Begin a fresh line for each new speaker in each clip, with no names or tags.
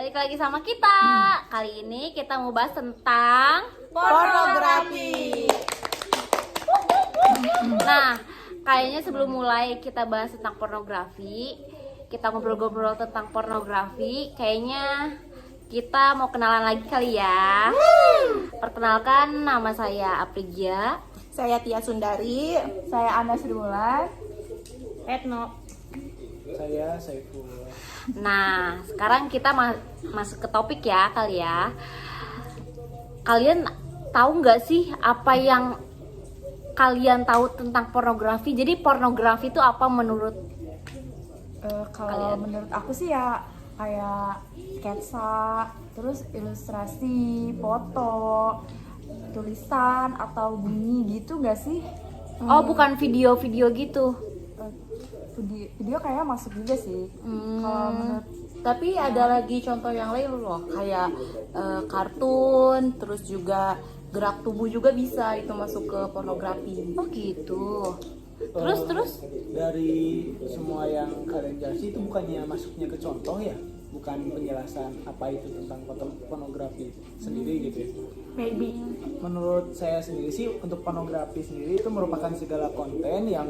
Balik lagi sama kita. Kali ini kita mau bahas tentang
pornografi.
Nah, kayaknya sebelum mulai kita bahas tentang pornografi, kita ngobrol-ngobrol tentang pornografi, kayaknya kita mau kenalan lagi kali ya. Perkenalkan, nama saya Aprigia.
Saya Tia Sundari. Saya Ana Srimulan.
Etno.
Saya Saiful.
Nah, sekarang kita masuk ke topik ya kali ya. Kalian tahu nggak sih apa yang kalian tahu tentang pornografi? Jadi pornografi itu apa menurut
Kalau
kalian?
menurut aku sih ya kayak sketsa, terus ilustrasi, foto, tulisan atau bunyi gitu nggak sih?
Oh, bukan video-video gitu.
Video kayaknya masuk juga sih. Kalau menurut
Tapi ada lagi contoh yang lain loh, kayak kartun, terus juga gerak tubuh juga bisa itu masuk ke pornografi.
Oh gitu. Terus
Dari semua yang kalian jelasin itu bukannya masuknya ke contoh ya? Bukan penjelasan apa itu tentang pornografi sendiri gitu ya?
Maybe.
Menurut saya sendiri sih, untuk pornografi sendiri itu merupakan segala konten yang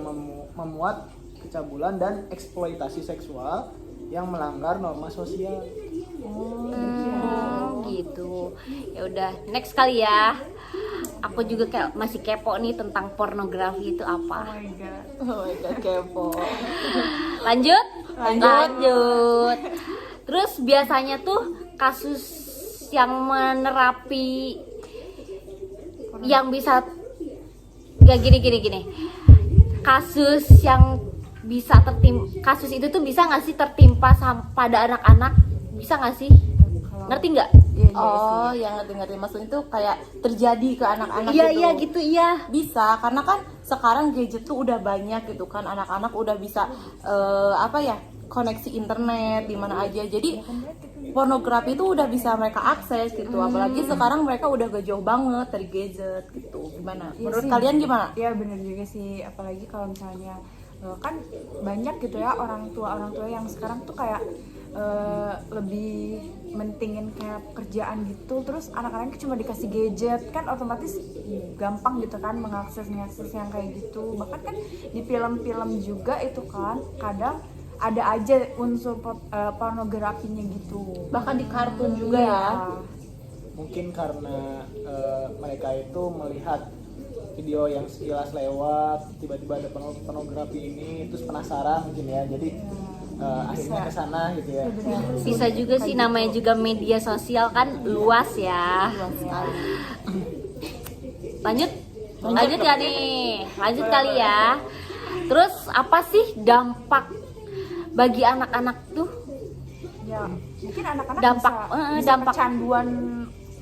memuat kecabulan dan eksploitasi seksual yang melanggar norma sosial.
gitu. Ya udah, next kali ya. Aku juga kayak masih kepo nih tentang pornografi itu apa.
Oh my god, kepo.
Lanjut. Terus biasanya tuh kasus yang menerapi yang bisa gak gini. Kasus yang bisa kasus itu tuh bisa nggak sih tertimpa pada anak-anak? Bisa nggak sih? Ngerti nggak?
Oh, yang ngerti-ngerti maksudnya itu kayak terjadi ke anak-anak
Iya
gitu.
iya gitu iya.
Bisa, karena kan sekarang gadget tuh udah banyak gitu kan, anak-anak udah bisa koneksi internet di mana aja. Jadi pornografi itu udah bisa mereka akses gitu. Apalagi sekarang mereka udah gak jauh banget dari gadget gitu. Gimana?
Iya
Menurut
sih.
kalian gimana?
Iya bener juga sih, apalagi kalau misalnya kan banyak gitu ya orang tua yang sekarang tuh kayak lebih mentingin kayak pekerjaan gitu, terus anak-anaknya cuma dikasih gadget kan otomatis gampang gitu kan mengakses yang kayak gitu. Bahkan kan di film-film juga itu kan kadang ada aja unsur pornografinya gitu.
Bahkan di kartun juga ya.
Mungkin karena mereka itu melihat video yang sekilas lewat, tiba-tiba ada pornografi ini, terus penasaran mungkin ya, jadi akhirnya kesana gitu ya.
Bisa juga sih, namanya juga media sosial kan luas ya. Lanjut ya nih. Lanjut kali ya. Terus apa sih dampak bagi anak-anak tuh?
Ya mungkin anak-anak bisa
dampak.
kecanduan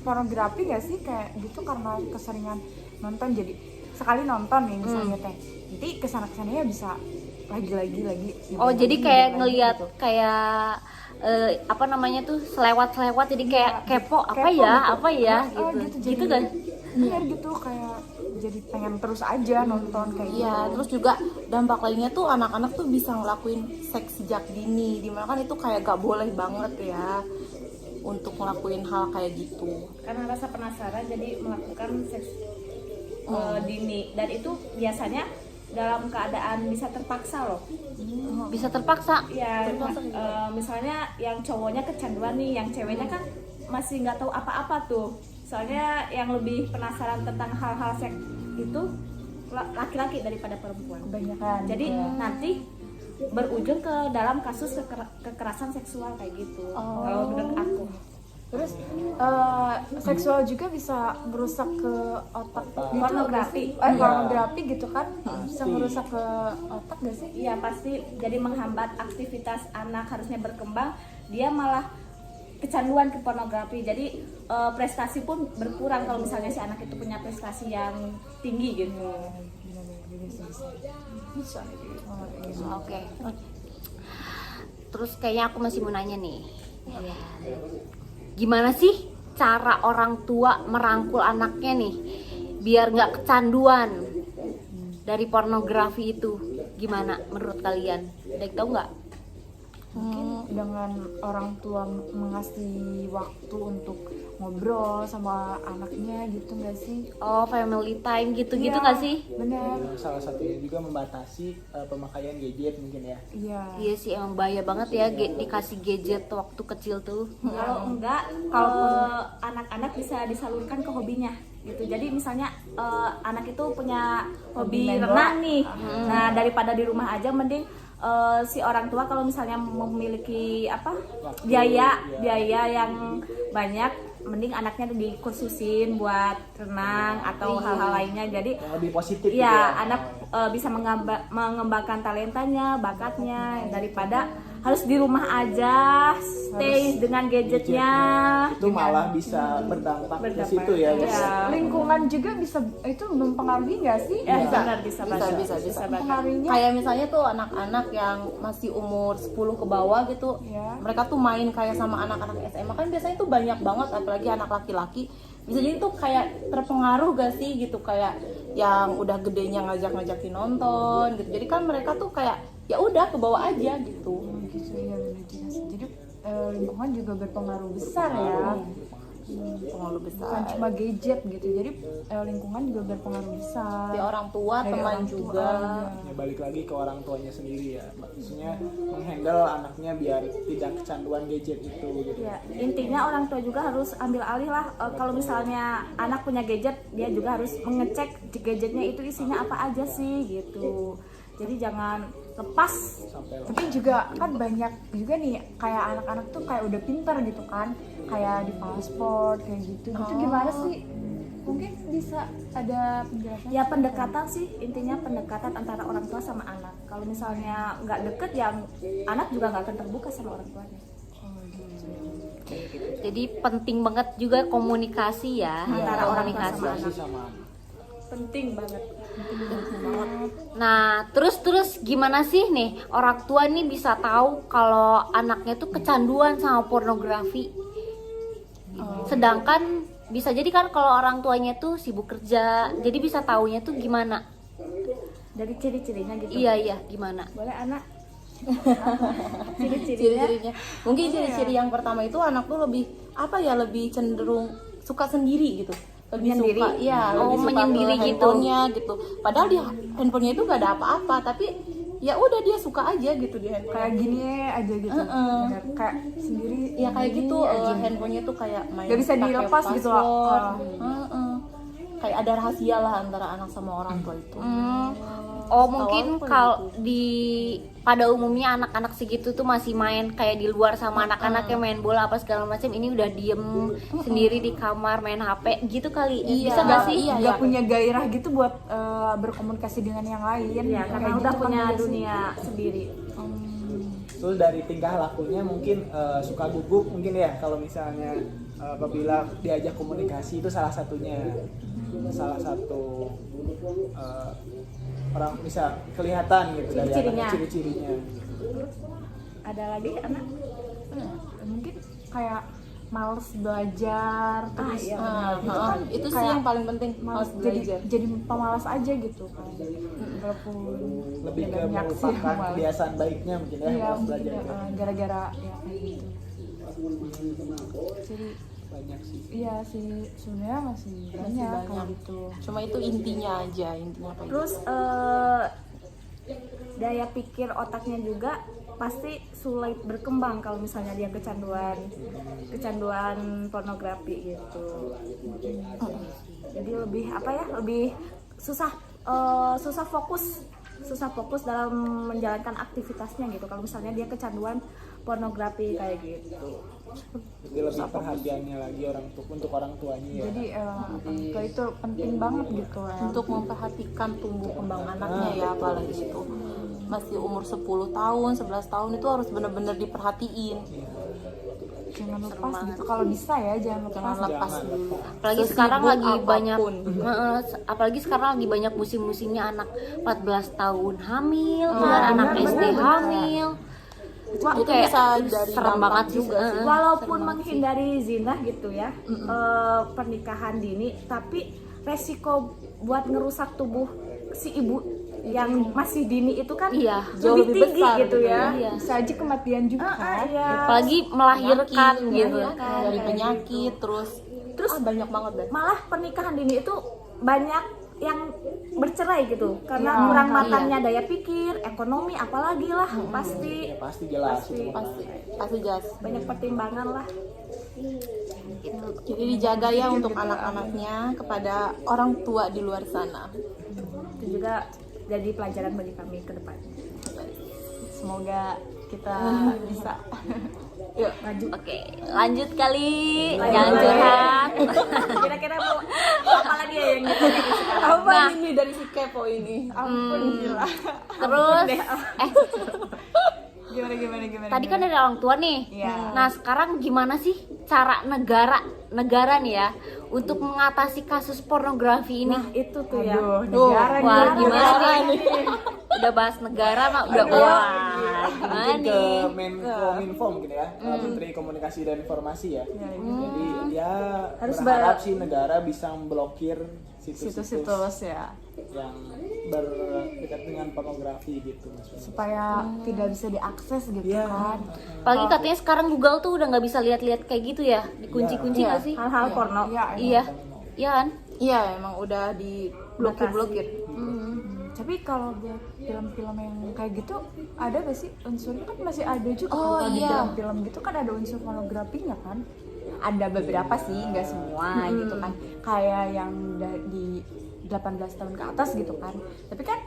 pornografi nggak sih kayak gitu karena keseringan nonton, jadi sekali nonton nih misalnya teh nanti kesana-kesananya bisa lagi.
Oh, jadi kayak ngelihat
gitu.
kayak apa namanya tuh selewat jadi kayak kepo apa
Kepo
ya
gitu.
gitu kan?
Bener gitu, kayak jadi pengen terus aja nonton kayak
Iya,
gitu.
terus juga dampak lainnya tuh anak-anak tuh bisa ngelakuin seks sejak dini, dimana kan itu kayak gak boleh banget ya untuk ngelakuin hal kayak gitu.
Karena rasa penasaran jadi melakukan seks dini, dan itu biasanya dalam keadaan bisa terpaksa loh.
Bisa terpaksa.
Ya misalnya yang cowoknya kecanduan nih, yang ceweknya kan masih nggak tahu apa-apa tuh. Soalnya yang lebih penasaran tentang hal-hal seks itu laki-laki daripada perempuan.
Kebanyakan.
Jadi nanti berujung ke dalam kasus kekerasan seksual kayak gitu. Kalau menurut aku.
Terus seksual juga bisa merusak ke otak
Pornografi.
pornografi gitu kan, bisa merusak ke otak gak sih?
Iya pasti, jadi menghambat aktivitas anak harusnya berkembang, dia malah kecanduan ke pornografi. Jadi prestasi pun berkurang kalau misalnya si anak itu punya prestasi yang tinggi gitu.
Bisa.
Oke. Terus kayaknya aku masih mau nanya nih. Gimana sih cara orang tua merangkul anaknya nih biar nggak kecanduan dari pornografi itu? Gimana menurut kalian? Ada yang tahu nggak?
Mungkin dengan orang tua mengasih waktu untuk ngobrol sama anaknya gitu nggak sih?
Oh, family time gitu-gitu
Iya,
nggak sih?
Benar.
Salah satunya juga membatasi pemakaian gadget mungkin ya.
Iya.
Iya sih, emang bahaya banget ya dikasih gadget waktu kecil tuh.
Kalau enggak, anak-anak bisa disalurkan ke hobinya gitu. Jadi misalnya anak itu punya hobi
main
renang nih. Nah, daripada di rumah aja mending si orang tua kalau misalnya memiliki biaya yang banyak, mending anaknya dikursusin buat renang atau hal-hal lainnya. Jadi
Yang lebih positif gitu
ya anak bisa mengembangkan talentanya, bakatnya, daripada harus di rumah aja stay dengan gadgetnya.
Itu malah bisa berdampak ke situ ya.
Iya.
guys.
Lingkungan juga bisa itu mempengaruhi nggak sih?
Ya,
Iya.
benar bisa
Bisa.
banget.
Pengaruhnya
Kayak misalnya tuh anak-anak yang masih umur 10 ke bawah gitu,
ya.
mereka tuh main kayak sama anak-anak SMA kan biasanya tuh banyak banget, apalagi anak laki-laki. Bisa jadi tuh kayak terpengaruh gak sih gitu, kayak yang udah gedenya ngajak-ngajakin nonton gitu. Jadi kan mereka tuh kayak ya udah ke bawah aja gitu.
Gitu ya, benar juga sih. Jadi lingkungan juga berpengaruh besar ya.
Pengaruh
Bukan
besar.
cuma gadget gitu. Jadi lingkungan juga berpengaruh besar.
Dari orang tua,
Dari
teman
orang tua,
juga.
Ya balik lagi ke orang tuanya sendiri ya. Maksudnya menghandle anaknya biar tidak kecanduan gadget itu gitu.
Ya, intinya orang tua juga harus ambil alih lah. Kalau misalnya anak punya gadget, dia juga harus mengecek di gadgetnya itu isinya apa aja sih gitu. Jadi jangan lepas.
Sampai
Tapi juga kan banyak juga nih kayak anak-anak tuh kayak udah pintar gitu kan, kayak di pasport kayak gitu. Gitu gimana sih? Mungkin bisa ada penjelasan.
Ya pendekatan sih, intinya pendekatan antara orang tua sama anak. Kalau misalnya nggak deket, ya anak juga nggak akan terbuka sama orang tuanya.
Jadi penting banget juga komunikasi ya,
Antara orang tua sama
masih sama
Penting banget.
Nah, terus gimana sih nih orang tua nih bisa tahu kalau anaknya tuh kecanduan sama pornografi? Sedangkan bisa jadi kan kalau orang tuanya tuh sibuk kerja, jadi bisa taunya tuh gimana?
Dari ciri-cirinya gitu.
Iya, gimana?
Boleh anak? Ciri-cirinya.
Ciri-cirinya. Mungkin ciri-ciri yang pertama itu anak tuh lebih lebih cenderung suka sendiri gitu. Lebih
Menyendiri.
suka,
Oh,
lebih suka
menyendiri
ke
gitu.
handphonenya gitu. Padahal di handphonenya itu gak ada apa-apa, tapi ya udah dia suka aja gitu di handphone.
Kayak gini aja gitu. Bener. Kayak sendiri.
Ya kayak
gini
gitu,
aja.
handphonenya tuh kayak main
Gak bisa
pakai
dilepas gitu loh.
password.
Oh.
Kayak ada rahasia lah antara anak sama orang tua itu.
Oh, mungkin kalau pada umumnya anak-anak segitu tuh masih main kayak di luar sama anak-anak yang main bola apa segala macam, ini udah diem sendiri di kamar main HP gitu kali.
Iya.
Bisa nggak sih?
Iya.
Gak punya gairah gitu buat berkomunikasi dengan yang lain.
Ya, karena
Kayak
udah
gitu kan
punya
biasanya.
dunia sendiri.
Terus dari tingkah lakunya mungkin suka gugup mungkin ya kalau misalnya apabila diajak komunikasi itu salah satunya, salah satu orang bisa kelihatan gitu dari
Ciri-cirinya.
anak, ciri-cirinya.
Ada lagi anak?
Mungkin kayak males belajar terus
iya,
Itu sih
kayak
yang paling penting,
males
harus
jadi
belajar.
jadi pemalas aja gitu kan. Walaupun
Lebih ke
banyak sih yang
merupakan
males.
kebiasaan baiknya mungkin ya
Iya,
harus
mungkin
belajar itu.
gara-gara ya kayak gitu. Jadi
Banyak sih.
iya sih sebenarnya masih banyak kayak
banyak.
gitu.
Cuma itu intinya aja, intinya kayak
Terus daya pikir otaknya juga pasti sulit berkembang kalau misalnya dia kecanduan pornografi gitu. Jadi lebih lebih susah fokus dalam menjalankan aktivitasnya gitu kalau misalnya dia kecanduan pornografi kayak gitu.
Jadi lebih perhatiannya lagi untuk orang tuanya ya.
Jadi tua itu penting banget gitu ya.
untuk memperhatikan tumbuh kembang anaknya ya, apalagi itu masih umur 10 tahun, 11 tahun itu harus benar-benar diperhatiin.
Jangan lepas gitu kalau bisa ya, jangan lepas.
Jangan lepas dulu.
Apalagi
Sesibuk
sekarang lagi
apapun.
banyak apalagi sekarang lagi banyak musim-musimnya anak 14 tahun hamil, anak SD hamil.
Itu
kayak
bisa dari
serem
dampak
banget sih.
juga sih.
Walaupun menghindari zina gitu ya, pernikahan dini, tapi resiko buat ngerusak tubuh si ibu yang masih dini itu kan
Iya.
Jauh
lebih
lebih
tinggi
besar
gitu ya.
Iya.
Bisa aja kematian juga kan.
Iya.
Apalagi melahirkan gitu.
dari penyakit terus banyak banget deh.
Malah pernikahan dini itu banyak yang bercerai gitu karena kurang matangnya daya pikir, ekonomi, apalagi lah pasti
Ya, pasti jelas itu.
Pasti jelas.
banyak pertimbangan lah.
Jadi dijaga ya untuk anak-anaknya kepada orang tua di luar sana.
Itu juga jadi pelajaran bagi kami ke depan.
Semoga kita bisa.
Yuk,
Oke, lanjut kali.
Lanjut.
Jangan curhat.
Kira-kira mau apa lagi ya yang kita lihat sekarang?
apa
Nah.
ini dari si kepo ini?
Ampun gila.
Terus
Gimana?
tadi kan dari orang tua nih.
Iya.
Nah, sekarang gimana sih cara negara nih ya untuk mengatasi kasus pornografi ini?
Nah, itu tuh ya.
Aduh, negara
Wah,
nih.
gimana nih? Udah bahas negara mah udah wah. Gimana
Mungkin ke
nih?
Menkominfo mungkin ya, Menteri Komunikasi dan Informasi ya. Jadi dia
Harus
berharap sih negara bisa memblokir situs-situs
Situs-situs ya,
yang berkaitan dengan pornografi gitu maksudnya.
supaya tidak bisa diakses gitu
Iya.
kan.
Apalagi katanya sekarang Google tuh udah nggak bisa lihat-lihat kayak gitu ya, dikunci-kunci
Iya.
nggak sih?
Hal-hal porno.
Iya.
Iya, iya kan?
Iya, emang udah di blokir.
Tapi kalau buat film-film yang kayak gitu ada gak sih unsurnya kan masih ada juga.
Oh,
Kalau di
iya.
film gitu kan ada unsur pornografinya kan. Ada beberapa sih, nggak semua gitu kan. Kayak yang di 18 tahun ke atas gitu kan. Tapi kan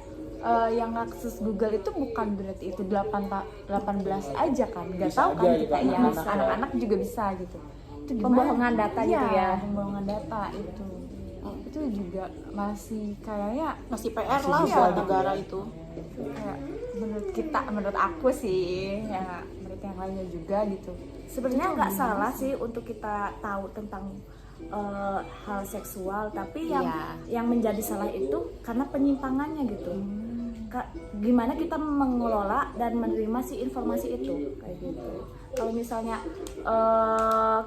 yang akses Google itu bukan berarti itu 18 aja kan. Nggak
Bisa
tahu kan
aja
kita
gitu,
ya,
anak-anak ya.
anak-anak juga bisa gitu. Itu gimana?
Pembohongan data gitu
Iya,
ya.
pembohongan data itu. Itu juga masih kayaknya
Masih PR lah
bisa
buat
gitu
negara
ya.
itu.
kayak menurut aku sih ya, menurut yang lainnya juga gitu.
Sebenarnya nggak salah sih untuk kita tahu tentang hal seksual, tapi yang menjadi salah itu karena penyimpangannya gitu. Gimana kita mengelola dan menerima si informasi itu kayak gitu. Kalau misalnya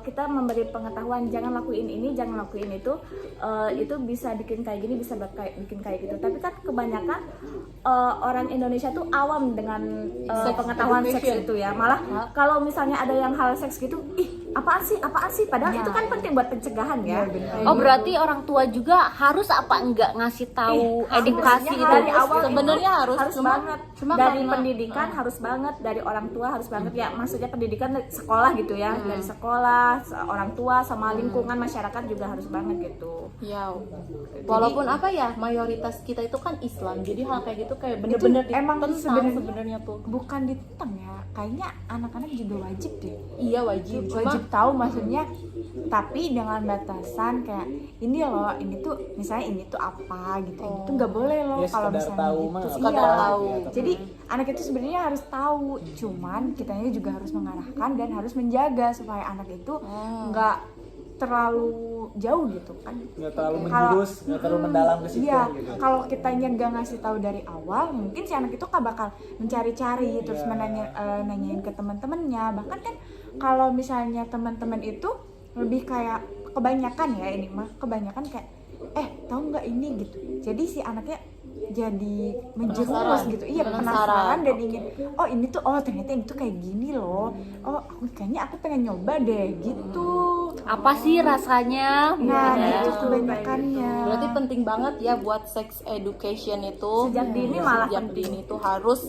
kita memberi pengetahuan jangan lakuin ini, jangan lakuin itu bisa bikin kayak gini, bisa bikin kayak gitu. Tapi kan kebanyakan orang Indonesia tuh awam dengan pengetahuan seks itu ya. Malah kalau misalnya ada yang hal seks gitu, apaan sih? Padahal itu kan penting buat pencegahan ya. Kayak
Oh,
gitu.
berarti orang tua juga harus apa enggak ngasih tahu edukasi
Harusnya
gitu?
dari awal
Sebenarnya
itu
harus,
banget
cuma
dari
karena-
pendidikan harus banget, dari orang tua harus banget ya, maksudnya pendidikan dari sekolah gitu ya, dari sekolah, orang tua sama lingkungan masyarakat juga harus banget gitu.
Ya, walaupun apa ya, mayoritas kita itu kan Islam, jadi hal kayak gitu kayak bener-bener
Itu emang
ditentang
sebenarnya-
sebenarnya tuh.
Bukan ditentang ya, kayaknya anak-anak juga wajib deh.
Iya wajib,
Wajib tahu maksudnya, tapi dengan batasan kayak ini loh, ini tuh misalnya ini tuh apa gitu, ini tuh nggak boleh loh
Ya,
kalau
sekedar
misalnya
tahu
gitu.
mah nggak
Sekedar
Iya.
tahu.
Jadi anak itu sebenarnya harus tahu, cuman kitanya juga harus mengarahkan dan harus menjaga supaya anak itu nggak terlalu jauh gitu kan.
Nggak terlalu
Kalau-
menjurus, nggak terlalu mendalam ke situ
Iya,
gitu.
kalau kitanya nggak ngasih tahu dari awal, mungkin si anak itu kan bakal mencari-cari terus nanyain ke teman-temannya. Bahkan kan kalau misalnya teman-teman itu lebih kayak kebanyakan ya, ini mah kebanyakan kayak tahu nggak ini gitu. Jadi si anaknya jadi menjerumus
Penasaran.
gitu. Iya, penasaran dan ingin ini tuh ternyata ini tuh kayak gini loh. Kayaknya aku pengen nyoba deh gitu.
Apa sih rasanya?
Nah,
Ya.
itu kebanyakannya.
berarti penting banget ya buat sex education itu
Sejak dini malah
sejak
penting.
dini itu harus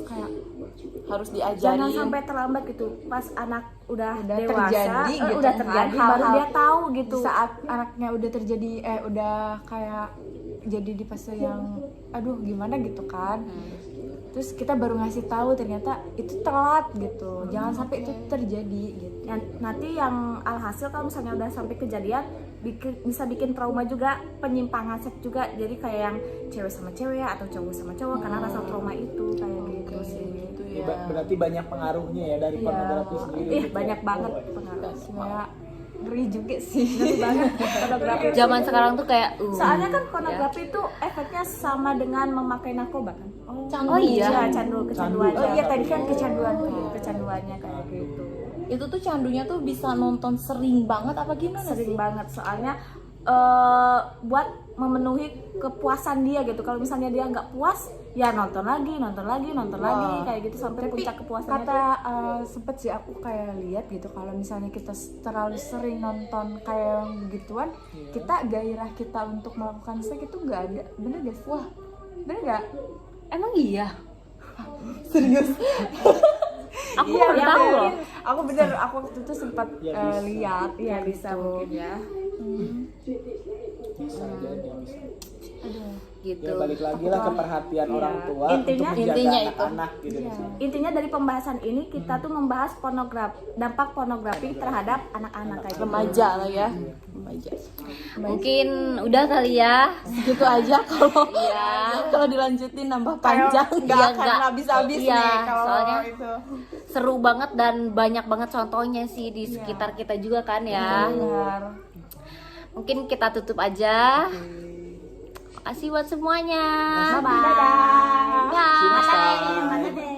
diajarin.
Jangan sampai terlambat gitu, pas anak udah dewasa,
terjadi gitu
udah
kan,
terjadi
hal-hal
baru dia tahu gitu.
Saat anaknya udah terjadi udah kayak jadi di fase yang aduh gimana gitu kan, terus kita baru ngasih tahu ternyata itu telat gitu. Jangan sampai itu terjadi gitu.
Nanti yang alhasil kalau misalnya udah sampai kejadian bisa bikin trauma juga, penyimpangan seks juga, jadi kayak yang cewek sama cewek atau cowok sama cowok karena rasa trauma itu kayak gitu sih.
Itu
Ya,
ya.
berarti banyak pengaruhnya ya dari pornografi sendiri. gitu.
Banyak banget pengaruh.
Kayak ngeri juga sih.
Pornografi.
Zaman sekarang tuh kayak
Soalnya kan pornografi itu efeknya sama dengan memakai narkoba kan.
Oh iya.
Kecanduannya.
Oh iya, tadi kan
kecanduannya kayak gitu.
Itu tuh candunya tuh bisa nonton sering banget apa gimana
Sering
sih?
banget soalnya buat memenuhi kepuasan dia gitu. Kalau misalnya dia nggak puas, ya nonton lagi kayak gitu sampai puncak kepuasannya.
Kata sempet sih aku kayak lihat gitu, kalau misalnya kita terlalu sering nonton kayak yang begituan, kita gairah kita untuk melakukan seks itu nggak ada. Bener gak sih? Wah, bener nggak?
Emang iya?
Serius.
Aku
Iya,
baru tahu loh.
Aku bener, aku waktu itu sempat
Ya, bisa.
lihat.
Ya bisa
gitu.
mungkin ya.
Bisa jadi bisa.
Gitu.
Ya balik lagi lah ke perhatian orang tua
Intinya-
untuk menjaga
intinya itu.
anak-anak gitu di sini.
Intinya dari pembahasan ini kita tuh membahas dampak pornografi terhadap anak-anak kayak gitu.
Remaja lah ya. Remaja.
Mungkin udah kali ya.
Gitu aja kalau
Iya.
kalau dilanjutin nambah panjang
Nggak
nggak
akan
akan
habis-habis
Iya,
nih kalau
soalnya
itu.
seru banget dan banyak banget contohnya sih di sekitar kita juga kan ya.
Benar.
Mungkin kita tutup aja. Makasih buat semuanya.
Bye bye.
Bye.
Mata deh.